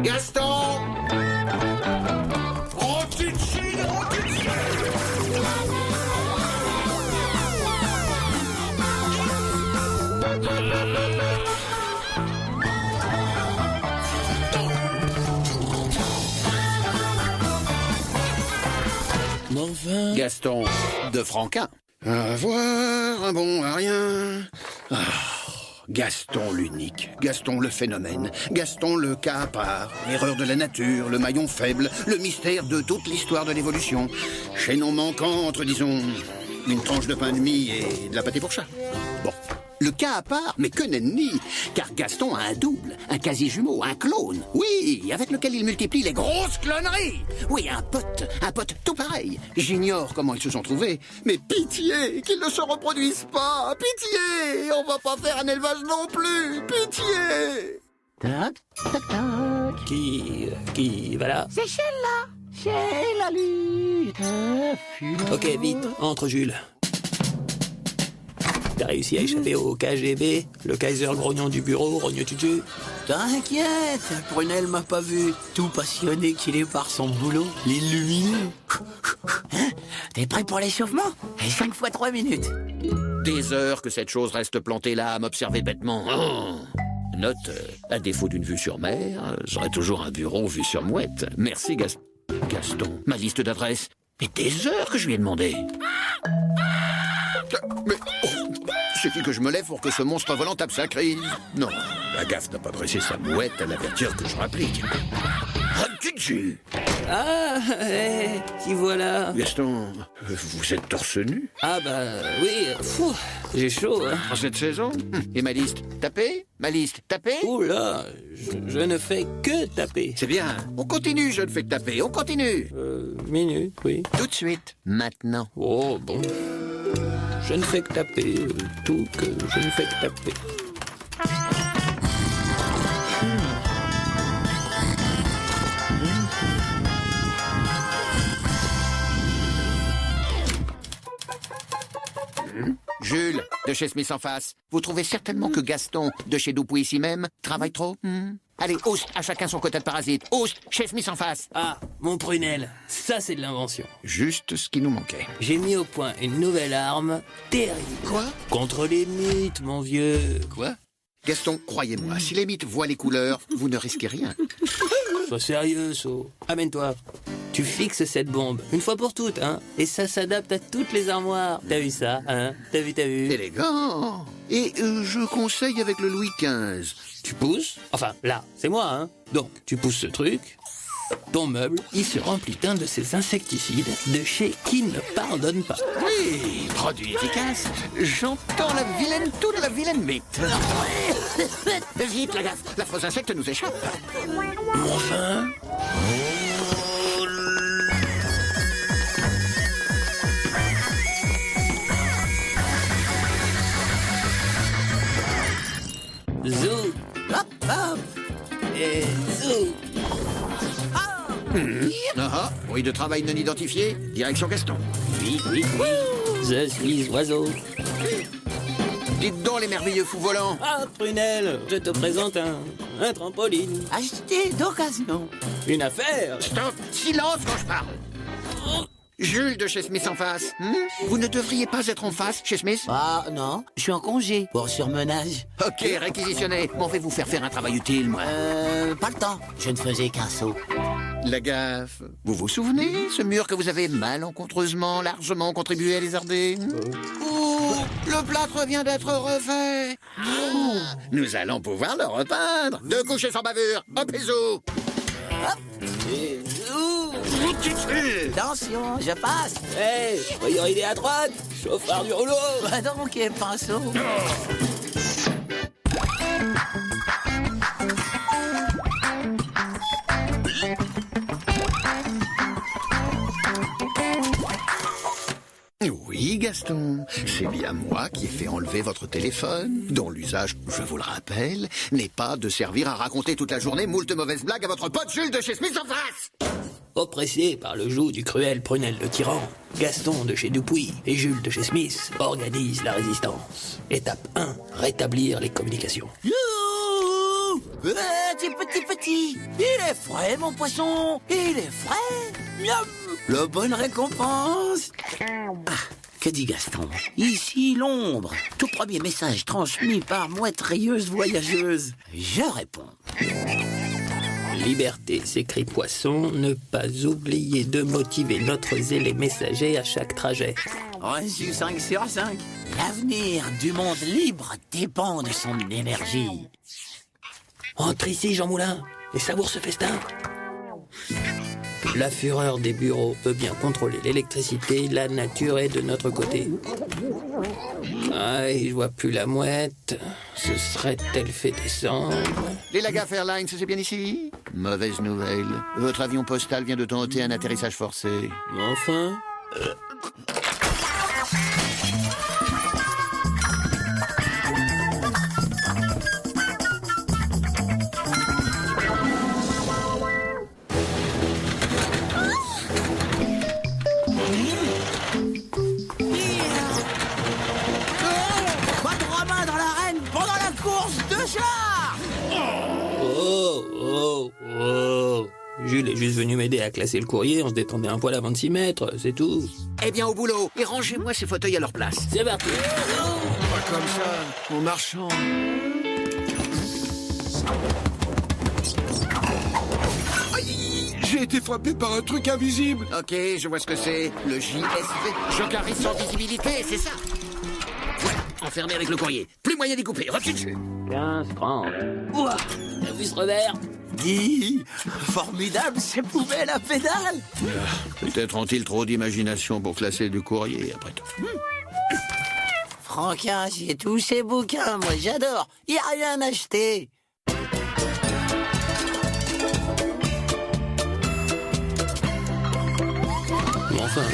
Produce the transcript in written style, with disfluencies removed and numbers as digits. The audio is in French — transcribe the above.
Gaston! Oh, petite Chine! Oh, petite Chine! Enfin... Gaston de Franquin. Avoir un bon à rien. Gaston l'unique. Gaston le phénomène. Gaston le cas à part. L'erreur de la nature, le maillon faible, le mystère de toute l'histoire de l'évolution. Chaînon manquant entre, disons, une tranche de pain de mie et de la pâté pour chat. Bon. Le cas à part, mais que nenni, car Gaston a un double, un quasi-jumeau, un clone. Oui, avec lequel il multiplie les grosses cloneries. Oui, un pote tout pareil. J'ignore comment ils se sont trouvés, mais pitié qu'ils ne se reproduisent pas. Pitié, on va pas faire un élevage non plus. Pitié. Tac, tac, tac. Qui va là? C'est Sheila. Sheila lutte. Ok, vite, entre Jules. T'as réussi à échapper au KGB, le Kaiser grognon du bureau, rogne tutu. T'inquiète, Prunel m'a pas vu. Tout passionné qu'il est par son boulot, l'illuminé. Hein? T'es prêt pour l'échauffement? 5 fois 3 minutes. Des heures que cette chose reste plantée là à m'observer bêtement. Oh. Note, à défaut d'une vue sur mer, j'aurai toujours un bureau vue sur mouette. Merci Gaston. Ma liste d'adresses. Mais des heures que je lui ai demandé. Mais suffit que je me lève pour que ce monstre volant tape sa crise. Non, la gaffe n'a pas dressé sa mouette à l'avertir que je rapplique. Ah, qui voilà. Gaston, vous êtes torse nu? Ah bah oui, j'ai chaud, hein. En cette saison? Et ma liste, tapée? Ma liste, tapée? Ouh là, je ne fais que taper. C'est bien, on continue, je ne fais que taper, on continue. Minute, oui. Tout de suite, maintenant. Oh, bon. Je ne fais que taper, tout que je ne fais que taper. Jules, de chez Smith en face, vous trouvez certainement que Gaston, de chez Dupuis ici même, travaille trop? Allez, oust, à chacun son quota de parasites. Oust, chez Smith en face. Ah, mon Prunel, ça c'est de l'invention. Juste ce qui nous manquait. J'ai mis au point une nouvelle arme terrible. Quoi? Contre les mythes, mon vieux. Quoi? Gaston, croyez-moi, si les mythes voient les couleurs, vous ne risquez rien. Sois sérieux, So. Amène-toi. Tu fixes cette bombe, une fois pour toutes, hein. Et ça s'adapte à toutes les armoires. T'as vu ça, hein? T'as vu? Élégant. Et je conseille avec le Louis XV. Tu pousses. Enfin, là, c'est moi, hein. Donc, tu pousses ce truc. Ton meuble, il se remplit d'un de ces insecticides de chez qui ne pardonne pas. Oui, produit efficace. J'entends la vilaine toux de la vilaine mythe. Vite, la gaffe, l'affreux insecte nous échappe. Enfin. Zou. Hop, hop. Et zou. Bruit de travail non identifié, direction Gaston. Oui. Je suis oiseau. Dites donc les merveilleux fous volants. Ah, Prunel, je te présente un trampoline. Acheté d'occasion. Une affaire. Stop, silence quand je parle. Jules de chez Smith en face. Vous ne devriez pas être en face chez Smith? Ah non, je suis en congé pour surmenage. Ok, réquisitionné. M'en vais vous faire un travail utile, moi. Pas le temps. Je ne faisais qu'un saut. La gaffe. Vous vous souvenez, ce mur que vous avez malencontreusement, largement contribué à lézarder? Oh, le plâtre vient d'être refait. Nous allons pouvoir le repeindre. 2 couches sans bavure. Hop et zou. Et zou. Attention, je passe. Hey, priorité à droite. Chauffard du rouleau. Va donc, pinceau. Oui, Gaston, c'est bien moi qui ai fait enlever votre téléphone, dont l'usage, je vous le rappelle, n'est pas de servir à raconter toute la journée moult mauvaises blagues à votre pote Jules de chez Smith en face. Oppressé par le joug du cruel Prunel le tyran, Gaston de chez Dupuis et Jules de chez Smith organisent la résistance. Étape 1, rétablir les communications. Youhou! Petit. Il est frais, mon poisson. Il est frais. Miam. La bonne récompense. Ah, que dit Gaston? Ici, l'ombre. Tout premier message transmis par mouette rayeuse voyageuse. Je réponds. Liberté, s'écrie Poisson, ne pas oublier de motiver notre zélé messager à chaque trajet. Reçu 5 sur 5. L'avenir du monde libre dépend de son énergie. Entre ici, Jean Moulin, et savoure ce festin. La fureur des bureaux peut bien contrôler l'électricité, la nature est de notre côté. Aïe, je vois plus la mouette. Ce serait-elle fait descendre? Les Lagaffe Airlines, c'est bien ici? Mauvaise nouvelle. Votre avion postal vient de tenter un atterrissage forcé. Enfin? Pas de Romain dans l'arène pendant la course de char. Oh. Jules est juste venu m'aider à classer le courrier, on se détendait un poil avant de s'y mettre, c'est tout. Eh bien, au boulot, et rangez-moi ces fauteuils à leur place. C'est parti. Pas comme ça, en marchant. J'ai été frappé par un truc invisible. Ok, je vois ce que c'est. Le JSV. Jocaris sans visibilité, c'est ça. Voilà, enfermé avec le courrier. Plus moyen d'y couper, recule dessus. 15, 30. Ouah, t'as vu ce revers? Dis, formidable, ces poubelles à pédale. Peut-être ont-ils trop d'imagination pour classer du courrier, après tout. Franquin, j'ai tous ces bouquins, moi j'adore. Y a rien à acheter. Mais enfin,